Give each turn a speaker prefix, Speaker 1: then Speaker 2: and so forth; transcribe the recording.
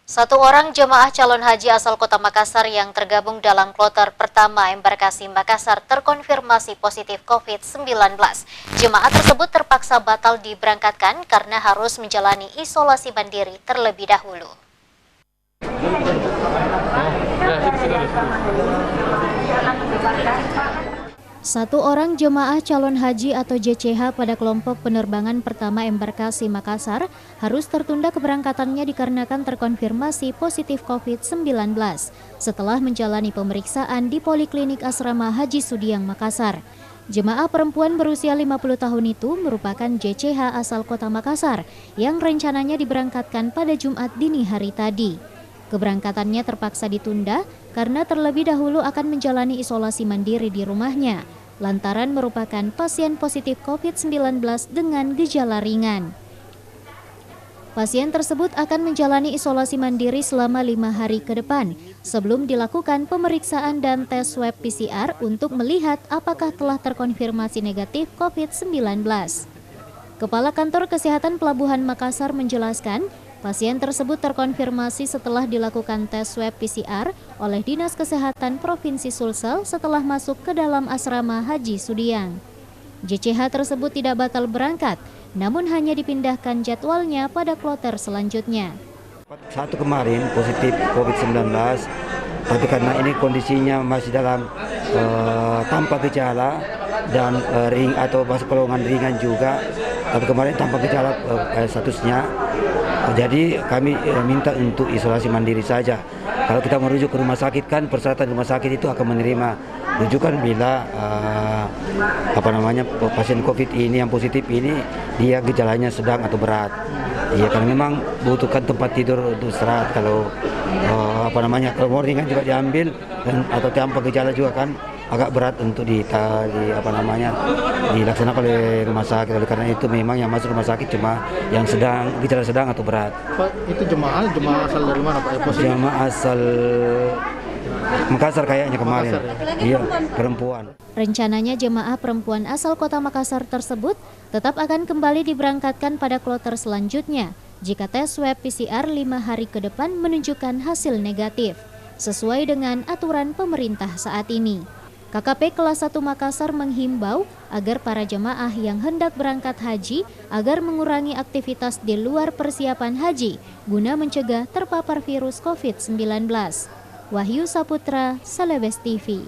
Speaker 1: Satu orang jemaah calon haji asal Kota Makassar yang tergabung dalam kloter pertama embarkasi Makassar terkonfirmasi positif COVID-19. Jemaah tersebut terpaksa batal diberangkatkan karena harus menjalani isolasi mandiri terlebih dahulu. Satu orang jemaah calon haji atau JCH pada kelompok penerbangan pertama embarkasi Makassar harus tertunda keberangkatannya dikarenakan terkonfirmasi positif COVID-19 setelah menjalani pemeriksaan di Poliklinik Asrama Haji Sudiang Makassar. Jemaah perempuan berusia 50 tahun itu merupakan JCH asal Kota Makassar yang rencananya diberangkatkan pada Jumat dini hari tadi. Keberangkatannya terpaksa ditunda karena terlebih dahulu akan menjalani isolasi mandiri di rumahnya, lantaran merupakan pasien positif COVID-19 dengan gejala ringan. Pasien tersebut akan menjalani isolasi mandiri selama 5 hari ke depan, sebelum dilakukan pemeriksaan dan tes swab PCR untuk melihat apakah telah terkonfirmasi negatif COVID-19. Kepala Kantor Kesehatan Pelabuhan Makassar menjelaskan, pasien tersebut terkonfirmasi setelah dilakukan tes swab PCR oleh Dinas Kesehatan Provinsi Sulsel setelah masuk ke dalam asrama Haji Sudiang. JCH tersebut tidak batal berangkat, namun hanya dipindahkan jadwalnya pada kloter selanjutnya.
Speaker 2: Satu kemarin positif COVID-19, tapi karena ini kondisinya masih dalam tanpa gejala dan ring atau masuk golongan ringan juga, tapi kemarin tanpa gejala statusnya. Jadi kami minta untuk isolasi mandiri saja. Kalau kita merujuk ke rumah sakit kan persyaratan rumah sakit itu akan menerima rujukan bila pasien COVID ini yang positif ini dia gejalanya sedang atau berat. Iya, karena memang butuhkan tempat tidur untuk istirahat. Kalau kalau morning kan juga diambil dan atau tanpa gejala juga kan agak berat untuk dilaksanakan oleh rumah sakit. Oleh karena itu memang yang masuk rumah sakit cuma yang gejala sedang atau berat.
Speaker 3: Pak, itu jemaah asal dari mana Pak?
Speaker 2: Jemaah asal Makassar kayaknya kemarin.
Speaker 3: Makassar,
Speaker 2: ya? Iya, perempuan.
Speaker 1: Rencananya jemaah perempuan asal Kota Makassar tersebut tetap akan kembali diberangkatkan pada kloter selanjutnya jika tes swab PCR 5 hari ke depan menunjukkan hasil negatif, sesuai dengan aturan pemerintah saat ini. KKP Kelas 1 Makassar menghimbau agar para jemaah yang hendak berangkat haji agar mengurangi aktivitas di luar persiapan haji guna mencegah terpapar virus COVID-19. Wahyu Saputra, Celebes TV.